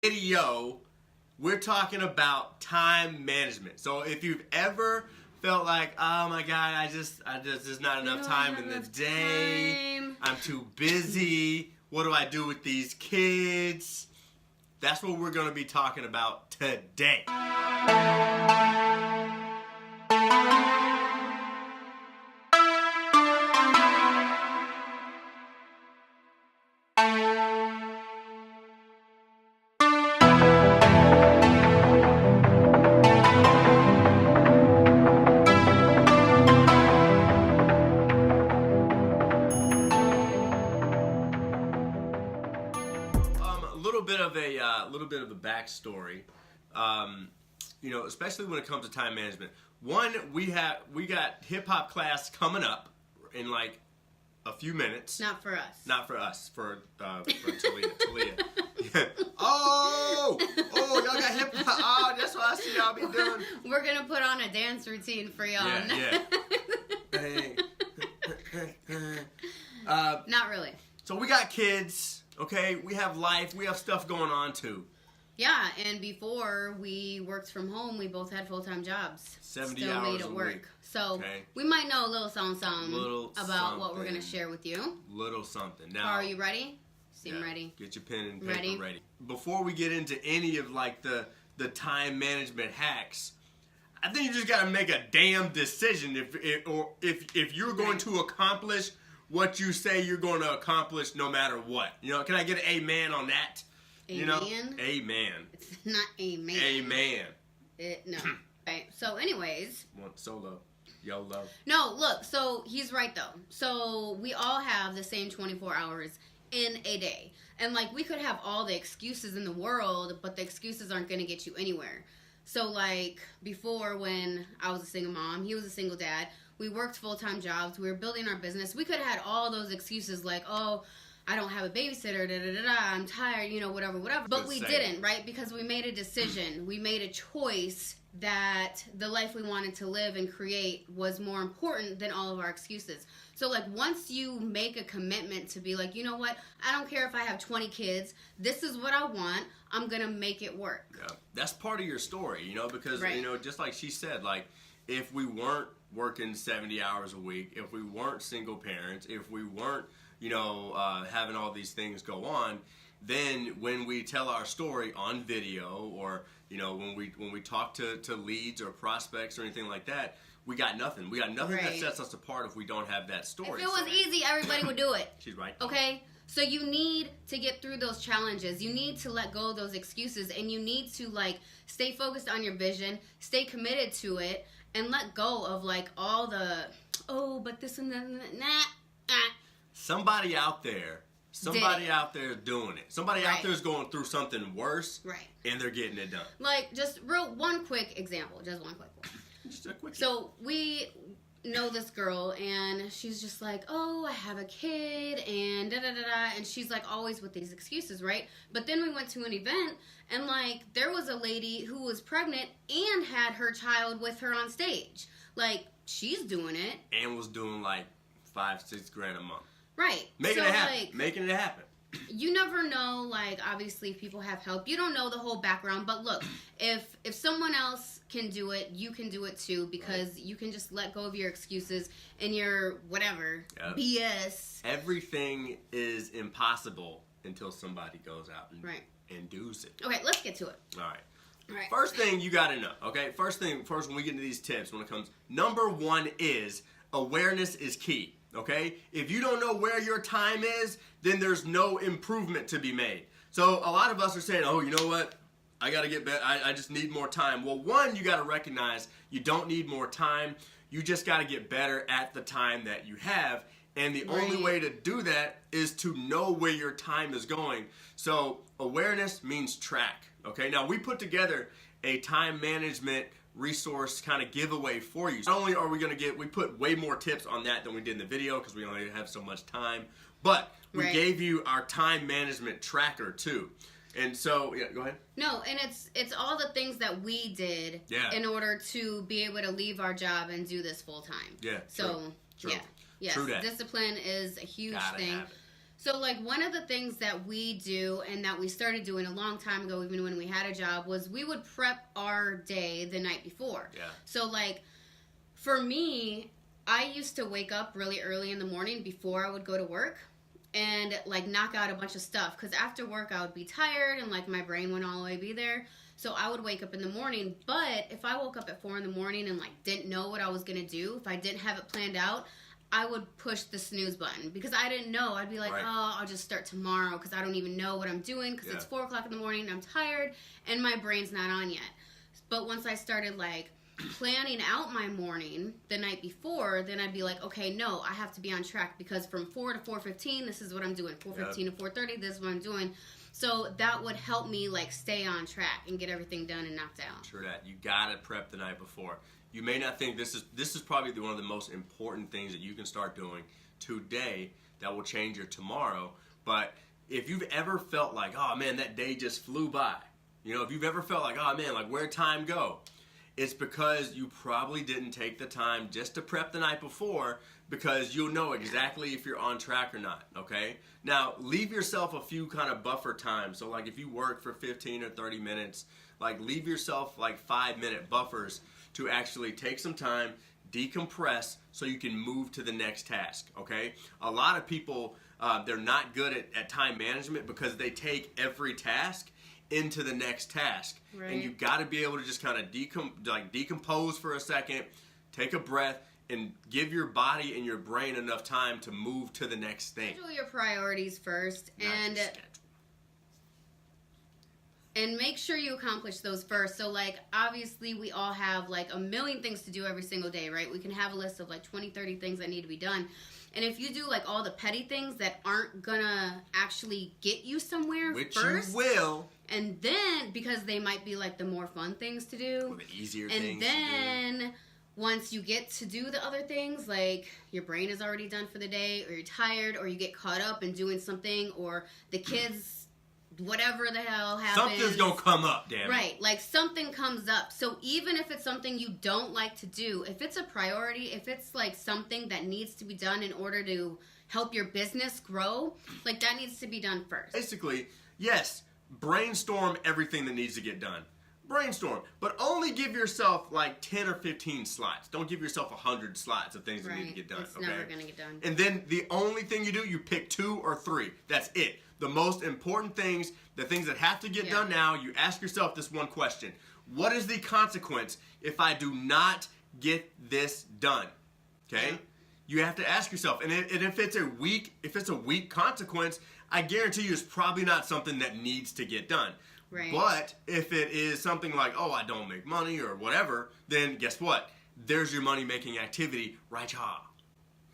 Video, we're talking about time management. So if you've ever felt like, oh my God, there's not enough time in the day. I'm too busy. What do I do with these kids? That's what we're going to be talking about today. A little bit of a backstory, especially when it comes to time management. One, we got hip hop class coming up in like a few minutes. Not for us. For Talia. Oh, y'all got hip hop. Oh, that's what I see y'all be doing. We're gonna put on a dance routine for y'all. Yeah. Not really. So we got kids. Okay, we have life, we have stuff going on too. Yeah, and before we worked from home, we both had full-time jobs. 70 Still hours made it a work. week. So we might know a little something about what we're going to share with you. Little something. Now, are you ready? Seem ready. Get your pen and paper ready. Before we get into any of like the time management hacks, I think you just got to make a damn decision if you're going to accomplish what you say you're going to accomplish no matter what. Can I get an amen on that? Amen? Amen. It's not amen. Amen. No. Right. So anyways. Solo. YOLO. No, look. So he's right though. So we all have the same 24 hours in a day. And like we could have all the excuses in the world, but the excuses aren't going to get you anywhere. So like before when I was a single mom, he was a single dad. We worked full-time jobs. We were building our business. We could have had all those excuses like, oh, I don't have a babysitter, I'm tired, whatever. But we didn't, right? Because we made a decision. We made a choice that the life we wanted to live and create was more important than all of our excuses. So, like, once you make a commitment to be like, you know what? I don't care if I have 20 kids. This is what I want. I'm going to make it work. Yeah. That's part of your story, because, just like she said, like, if we weren't working 70 hours a week, if we weren't single parents, if we weren't, having all these things go on, then when we tell our story on video or, when we talk to leads or prospects or anything like that, we got nothing. We got nothing that sets us apart if we don't have that story. If it was easy, everybody would do it. She's right. Okay? So you need to get through those challenges. You need to let go of those excuses, and you need to, like, stay focused on your vision, stay committed to it, and let go of, like, all the, but this and that, Somebody out there is doing it. Somebody out there is going through something worse, and they're getting it done. Like, just one quick example. Just one quick one. Just a quick So, we know this girl, and she's just like, oh, I have a kid, and da-da-da-da, and she's, like, always with these excuses, right? But then we went to an event, and, like, there was a lady who was pregnant and had her child with her on stage. Like, she's doing it. And was doing, like, $5-6 grand a month. Right. Making it happen. You never know, like, obviously people have help. You don't know the whole background, but look, if someone else can do it, you can do it too, because you can just let go of your excuses and your whatever BS. Everything is impossible until somebody goes out and does it. Okay, let's get to it. All right. First thing you got to know, okay? First when we get into these tips, when it comes, number one is awareness is key. Okay? If you don't know where your time is, then there's no improvement to be made. So a lot of us are saying, oh, you know what? I got to get better. I just need more time. Well, one, you got to recognize you don't need more time. You just got to get better at the time that you have. And the only way to do that is to know where your time is going. So awareness means track. Okay? Now, we put together a time management resource kind of giveaway for you. Not only are we going to we put way more tips on that than we did in the video because we only have so much time, but we gave you our time management tracker too. And so, go ahead. No, and it's all the things that we did in order to be able to leave our job and do this full time. Yeah. So, true. Yes, True that. Discipline is a huge thing. So, like, one of the things that we do and that we started doing a long time ago, even when we had a job, was we would prep our day the night before. Yeah. So, like, for me, I used to wake up really early in the morning before I would go to work and, like, knock out a bunch of stuff. Because after work, I would be tired and, like, my brain wouldn't all the way be there. So I would wake up in the morning. But if I woke up at 4 in the morning and, like, didn't know what I was going to do, if I didn't have it planned out, I would push the snooze button because I didn't know. I'd be like, right. oh, I'll just start tomorrow because I don't even know what I'm doing because it's 4 o'clock in the morning and I'm tired and my brain's not on yet. But once I started, like, planning out my morning the night before, then I'd be like, okay, no, I have to be on track because from 4 to 4:15, this is what I'm doing. 4:15 to 4:30, this is what I'm doing. So that would help me, like, stay on track and get everything done and knocked out. True that. You gotta prep the night before. You may not think this is probably one of the most important things that you can start doing today that will change your tomorrow. But if you've ever felt like, oh man, that day just flew by, you know, if you've ever felt like, oh man, like where'd time go? It's because you probably didn't take the time just to prep the night before, because you'll know exactly if you're on track or not, okay? Now, leave yourself a few kind of buffer times. So like if you work for 15 or 30 minutes, like leave yourself like 5-minute buffers to actually take some time, decompress, so you can move to the next task, okay? A lot of people, they're not good at time management because they take every task into the next task. Right. And you've got to be able to just kind of decompose for a second, take a breath, and give your body and your brain enough time to move to the next thing. Schedule your priorities first, and make sure you accomplish those first. So, like, obviously we all have, like, a million things to do every single day, right? We can have a list of, like, 20, 30 things that need to be done. And if you do, like, all the petty things that aren't gonna actually get you somewhere first. Which you will. And then, because they might be, like, the more fun things to do. Or the easier and things then, to do. Once you get to do the other things, like your brain is already done for the day, or you're tired, or you get caught up in doing something, or the kids, whatever the hell happens. Something's gonna come up, damn it. Right, like something comes up. So even if it's something you don't like to do, if it's a priority, if it's like something that needs to be done in order to help your business grow, like that needs to be done first. Basically, yes, brainstorm everything that needs to get done. Brainstorm, but only give yourself like 10 or 15 slots. Don't give yourself 100 slots of things that need to get done. It's never going to get done. And then the only thing you do, you pick 2 or 3. That's it. The most important things, the things that have to get done now, you ask yourself this one question. What is the consequence if I do not get this done? Okay? Yeah. You have to ask yourself. And if it's a weak consequence, I guarantee you it's probably not something that needs to get done. Right. But if it is something like, oh, I don't make money or whatever, then guess what? There's your money-making activity right here.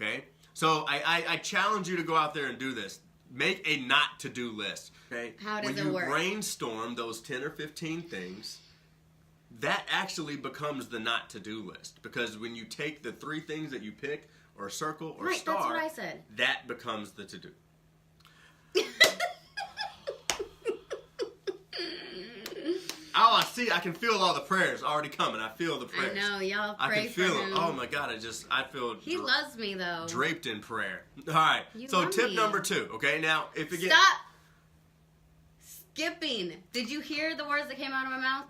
Okay? So I challenge you to go out there and do this. Make a not-to-do list. Okay? How does it work? When you brainstorm those 10 or 15 things, that actually becomes the not-to-do list. Because when you take the 3 things that you pick or circle or star, that's what I said. That becomes the to-do. Oh, I see. I can feel all the prayers already coming. I feel the prayers. I know. Y'all pray I can feel for him. it. Oh, my God. I feel... He loves me, though. Draped in prayer. All right. So tip number 2. Okay, now, if it gets... Stop skipping. Did you hear the words that came out of my mouth?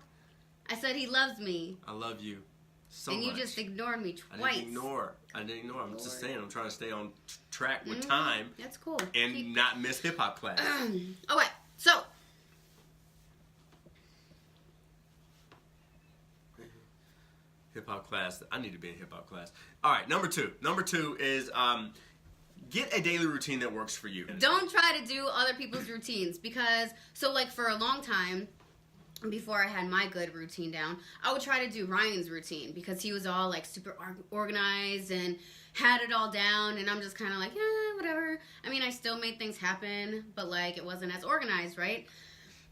I said he loves me. I love you so much. And you much. just ignored me twice. I didn't ignore. I'm just saying. I'm trying to stay on track with time. That's cool. And not miss hip-hop class. Okay, so... Hip-hop class. I need to be in hip-hop class. All right, number 2. Number 2 is get a daily routine that works for you. Don't try to do other people's routines because, so like for a long time, before I had my good routine down, I would try to do Ryan's routine because he was all like super organized and had it all down, and I'm just kind of like, whatever. I mean, I still made things happen, but like it wasn't as organized, right?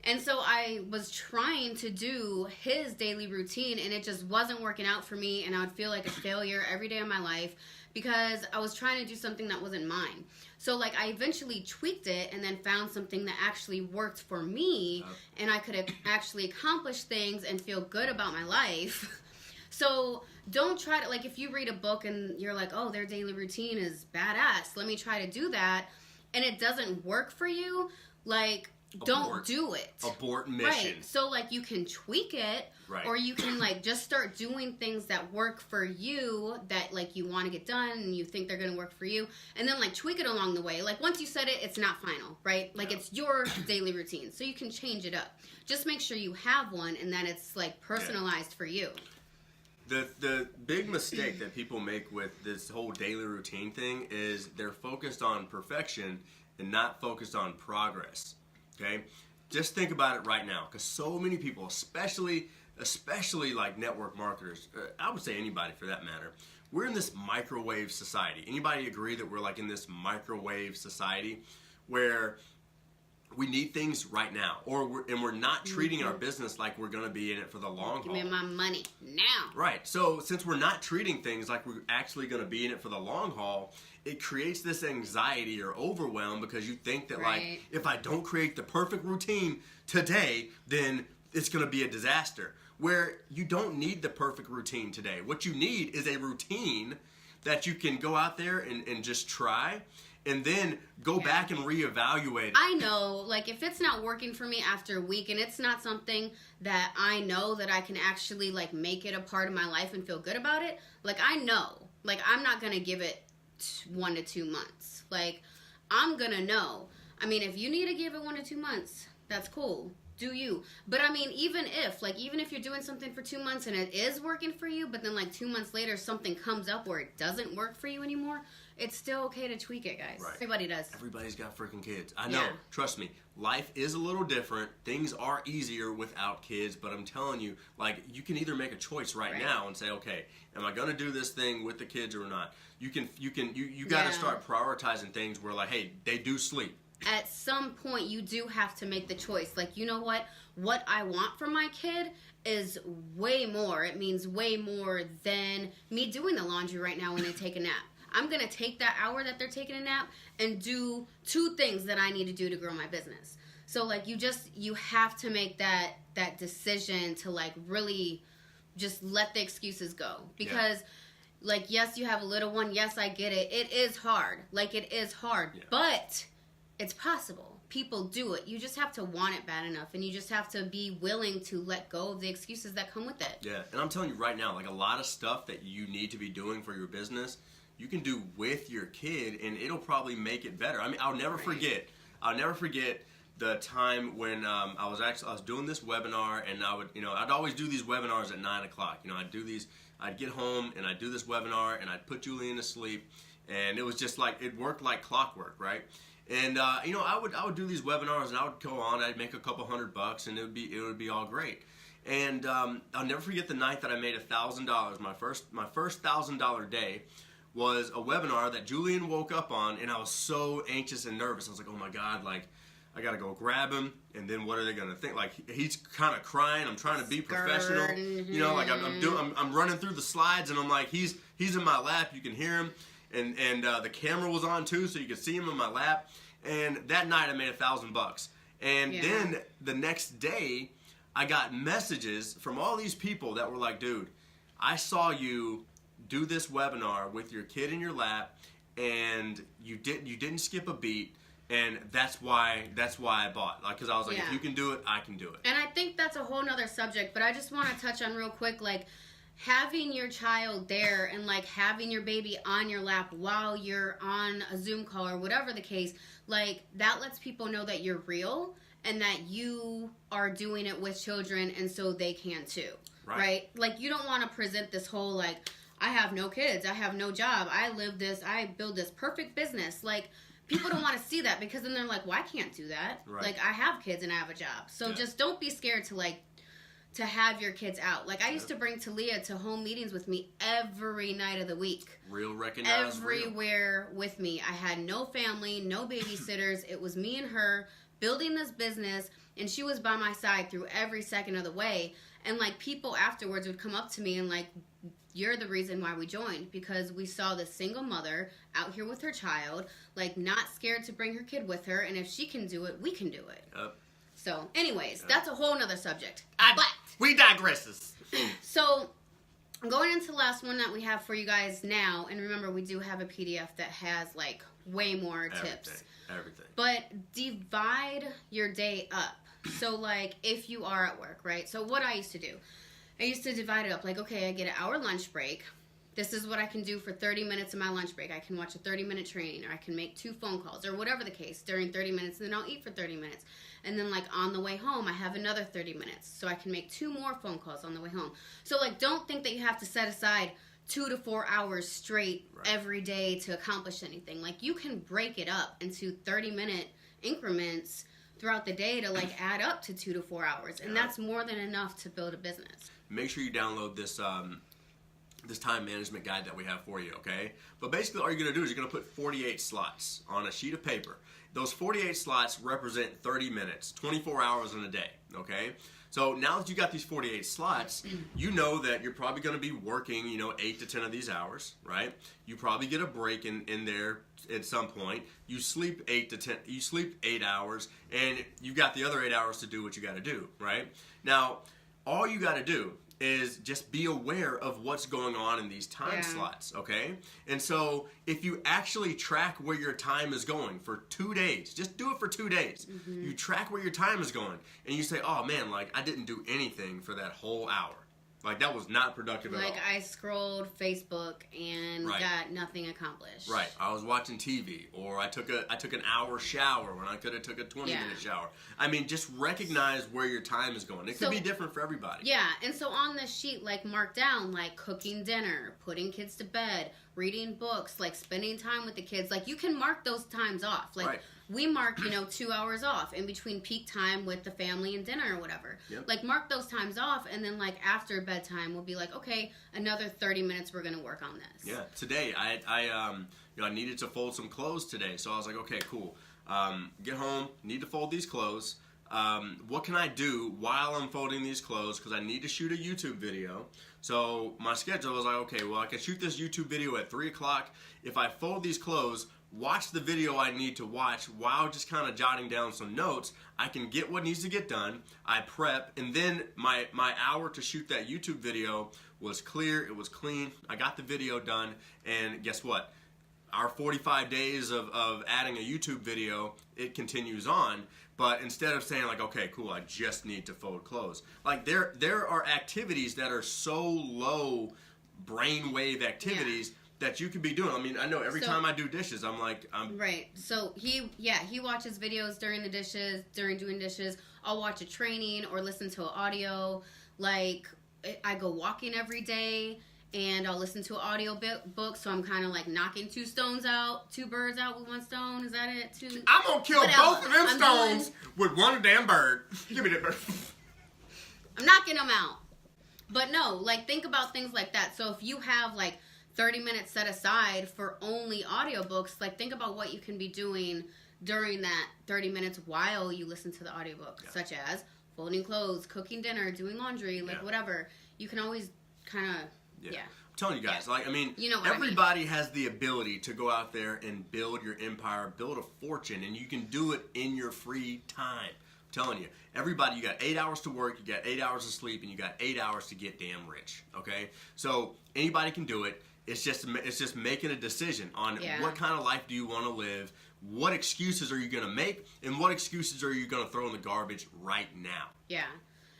And so I was trying to do his daily routine, and it just wasn't working out for me, and I would feel like a failure every day of my life because I was trying to do something that wasn't mine. So, like, I eventually tweaked it and then found something that actually worked for me, and I could actually accomplish things and feel good about my life. So don't try to, like, if you read a book and you're like, oh, their daily routine is badass, let me try to do that. and it doesn't work for you, like, don't do it. Abort mission. Right. So, like, you can tweak it, right. or you can, like, just start doing things that work for you, that, like, you want to get done, and you think they're going to work for you, and then, like, tweak it along the way. Like, once you set it, it's not final, right? Like, it's your daily routine, so you can change it up. Just make sure you have one, and that it's, like, personalized for you. The big mistake that people make with this whole daily routine thing is they're focused on perfection and not focused on progress. Okay, just think about it right now, because so many people, especially like network marketers, I would say anybody for that matter, we're in this microwave society. Anybody agree that we're like in this microwave society where we need things right now, we're not treating our business like we're going to be in it for the long haul. Give me my money now. Right. So since we're not treating things like we're actually going to be in it for the long haul, it creates this anxiety or overwhelm, because you think that like, if I don't create the perfect routine today, then it's going to be a disaster. Where you don't need the perfect routine today. What you need is a routine that you can go out there and just try, and then go back and reevaluate. I know, like, if it's not working for me after a week, and it's not something that I know that I can actually, like, make it a part of my life and feel good about it, like, I know. Like, I'm not going to give it 1 to 2 months. Like, I'm going to know. I mean, if you need to give it 1 to 2 months, that's cool. Do you. But, I mean, even if you're doing something for 2 months and it is working for you, but then, like, 2 months later something comes up where it doesn't work for you anymore, it's still okay to tweak it, guys. Right. Everybody does. Everybody's got freaking kids. I know. Trust me. Life is a little different. Things are easier without kids, but I'm telling you, like, you can either make a choice right now and say, okay, am I going to do this thing with the kids or not? You got to start prioritizing things where, like, hey, they do sleep. At some point, you do have to make the choice. Like, you know what? What I want from my kid is way more. It means way more than me doing the laundry right now when they take a nap. I'm going to take that hour that they're taking a nap and do 2 things that I need to do to grow my business. So, like, you have to make that decision to, like, really just let the excuses go. Because, like, yes, you have a little one. Yes, I get it. It is hard. Like, it is hard. Yeah. But it's possible. People do it. You just have to want it bad enough, and you just have to be willing to let go of the excuses that come with it. Yeah, and I'm telling you right now, like, a lot of stuff that you need to be doing for your business, you can do with your kid, and it'll probably make it better. I mean, I'll never forget the time when I was doing this webinar, and I'd always do these webinars at 9 o'clock. I'd get home and I'd do this webinar, and I'd put Julian to sleep, and it was just like, it worked like clockwork, right? And I would do these webinars, and I would go on. I'd make a couple $100, and it would be all great. And I'll never forget the night that I made $1,000. My first $1,000 day was a webinar that Julian woke up on, and I was so anxious and nervous. I was like, oh my God, like, I gotta go grab him, and then what are they gonna think? Like, he's kind of crying. I'm trying to be professional, like I'm running through the slides, and I'm like, he's in my lap. You can hear him. And the camera was on too, so you could see him in my lap. And that night I made $1,000. And then the next day, I got messages from all these people that were like, dude, I saw you do this webinar with your kid in your lap, and you didn't skip a beat. And that's why I bought. Like, because I was like, if you can do it, I can do it. And I think that's a whole nother subject, but I just want to touch on real quick, like, having your child there and, like, having your baby on your lap while you're on a Zoom call or whatever the case, like, that lets people know that you're real and that you are doing it with children, and so they can too, right? Like, you don't want to present this whole, like, I have no kids, I have no job, I build this perfect business. Like, people don't want to see that, because then they're like, well, I can't do that. Right. Like, I have kids and I have a job. So just don't be scared to, like, to have your kids out. Like, I used to bring Talia to home meetings with me every night of the week. Real recognized. Everywhere with me. I had no family, no babysitters. It was me and her building this business, and she was by my side through every second of the way. And, like, people afterwards would come up to me and, like, you're the reason why we joined, because we saw this single mother out here with her child, like, not scared to bring her kid with her, and if she can do it, we can do it. Yep. So, anyways, that's a whole nother subject. But we digresses. So, going into the last one that we have for you guys now, and remember, we do have a PDF that has, like, way more tips. Everything. But divide your day up. So, like, if you are at work, right? So, what I used to do, I used to divide it up. Like, okay, I get an hour lunch break. This is what I can do for 30 minutes of my lunch break. I can watch a 30-minute training, or I can make 2 phone calls, or whatever the case, during 30 minutes, and then I'll eat for 30 minutes. And then, like, on the way home, I have another 30 minutes, so I can make 2 more phone calls on the way home. So, like, don't think that you have to set aside 2 to 4 hours straight every day to accomplish anything. Like, you can break it up into 30-minute increments throughout the day to, like, add up to 2 to 4 hours. And that's more than enough to build a business. Make sure you download this this time management guide that we have for you, okay? But basically all you're going to do is you're going to put 48 slots on a sheet of paper. Those 48 slots represent 30 minutes, 24 hours in a day, okay? So now that you got these 48 slots, you know that you're probably going to be working, 8 to 10 of these hours, right? You probably get a break in there at some point. You sleep 8 hours, and you've got the other 8 hours to do what you got to do, right? Now, all you got to do is just be aware of what's going on in these time slots, okay? And so if you actually track where your time is going for 2 days, just do it for 2 days. Mm-hmm. You track where your time is going, and you say, oh man, like I didn't do anything for that whole hour. Like that was not productive at all. Like I scrolled Facebook and got nothing accomplished. Right. I was watching TV, or I took an hour shower when I could have took a 20-minute shower. I mean, just recognize where your time is going. It could be different for everybody. Yeah, and so on this sheet, like mark down like cooking dinner, putting kids to bed, reading books, like spending time with the kids. Like you can mark those times off. Like we mark, 2 hours off in between peak time with the family and dinner or whatever. Yep. Like mark those times off, and then like after bedtime, we'll be like, okay, another 30 minutes we're gonna work on this. Yeah. Today, I needed to fold some clothes today, so I was like, okay, cool. Get home, need to fold these clothes. What can I do while I'm folding these clothes? Because I need to shoot a YouTube video. So my schedule was like, okay, well, I can shoot this YouTube video at 3 o'clock. If I fold these clothes, watch the video I need to watch while just kind of jotting down some notes, I can get what needs to get done. I prep, and then my hour to shoot that YouTube video was clear. It was clean. I got the video done, and guess what? Our 45 days of adding a YouTube video, it continues on. But instead of saying like, okay, cool, I just need to fold clothes. Like there are activities that are so low brainwave activities that you could be doing. I mean, I know every time I do dishes, I'm like, right. So he watches videos during doing dishes. I'll watch a training or listen to an audio. Like I go walking every day, and I'll listen to an audio book, so I'm kind of like knocking 2 birds out with 1 stone. Is that it? I'm gonna kill both of them stones with one damn bird. Give me that bird. I'm knocking them out. But no, like think about things like that. So if you have like 30 minutes set aside for only audiobooks, like think about what you can be doing during that 30 minutes while you listen to the audiobook, such as folding clothes, cooking dinner, doing laundry, like whatever. You can always kind of I'm telling you guys, like, I mean, everybody has the ability to go out there and build your empire, build a fortune, and you can do it in your free time. I'm telling you, everybody, you got 8 hours to work, you got 8 hours to sleep, and you got 8 hours to get damn rich, okay? So anybody can do it. It's just making a decision on what kind of life do you want to live, what excuses are you going to make, and what excuses are you going to throw in the garbage right now. Yeah,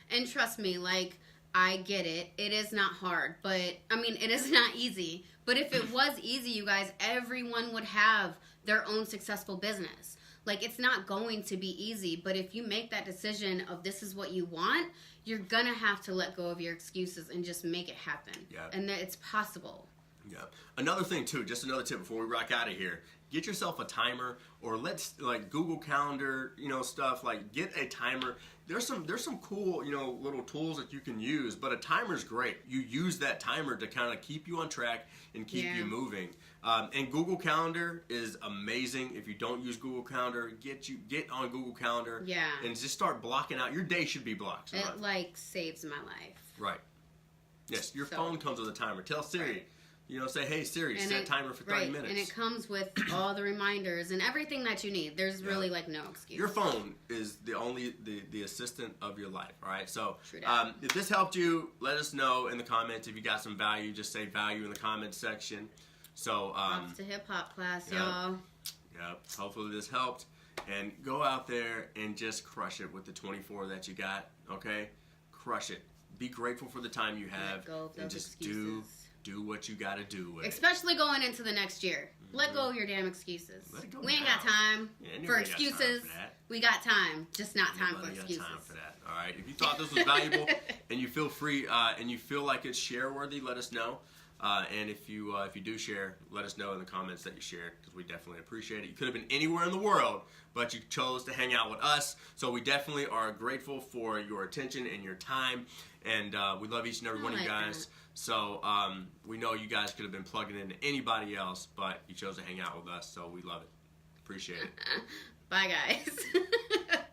and trust me, like, I get it. It is not hard, but, I mean, it is not easy. But if it was easy, you guys, everyone would have their own successful business. Like, it's not going to be easy, but if you make that decision of this is what you want, you're going to have to let go of your excuses and just make it happen. Yeah. And that it's possible. Yeah. Another thing, too, just another tip before we rock out of here. Get yourself a timer, or let's, like, Google Calendar, stuff. Like, get a timer. There's some cool, little tools that you can use, but a timer's great. You use that timer to kind of keep you on track and keep you moving. And Google Calendar is amazing. If you don't use Google Calendar, get on Google Calendar. Yeah. And just start blocking out. Your day should be blocked. It, like, saves my life. Right. Yes, your phone comes with a timer. Tell Siri. Right. Say, hey, Siri, set timer for 30 minutes. And it comes with all the reminders and everything that you need. There's really, like, no excuse. Your phone is the assistant of your life, all right? So, if this helped you, let us know in the comments. If you got some value, just say value in the comments section. So, Props to hip-hop class, y'all. Yep. Hopefully this helped. And go out there and just crush it with the 24 that you got. Okay? Crush it. Be grateful for the time you have. Let go of those and just excuses. do what you got to do with it. Especially going into the next year. Let go of your damn excuses. Let it go We ain't now. got time for ain't got time excuses. for that. We got time, just not time Nobody for got excuses. time for that. All right. If you thought this was valuable and you feel free and you feel like it's share worthy, let us know. And if you do share, let us know in the comments that you shared, because we definitely appreciate it. You could have been anywhere in the world, but you chose to hang out with us. So we definitely are grateful for your attention and your time. And we love each and every one of you guys. So we know you guys could have been plugging into anybody else, but you chose to hang out with us. So we love it. Appreciate it. Bye, guys.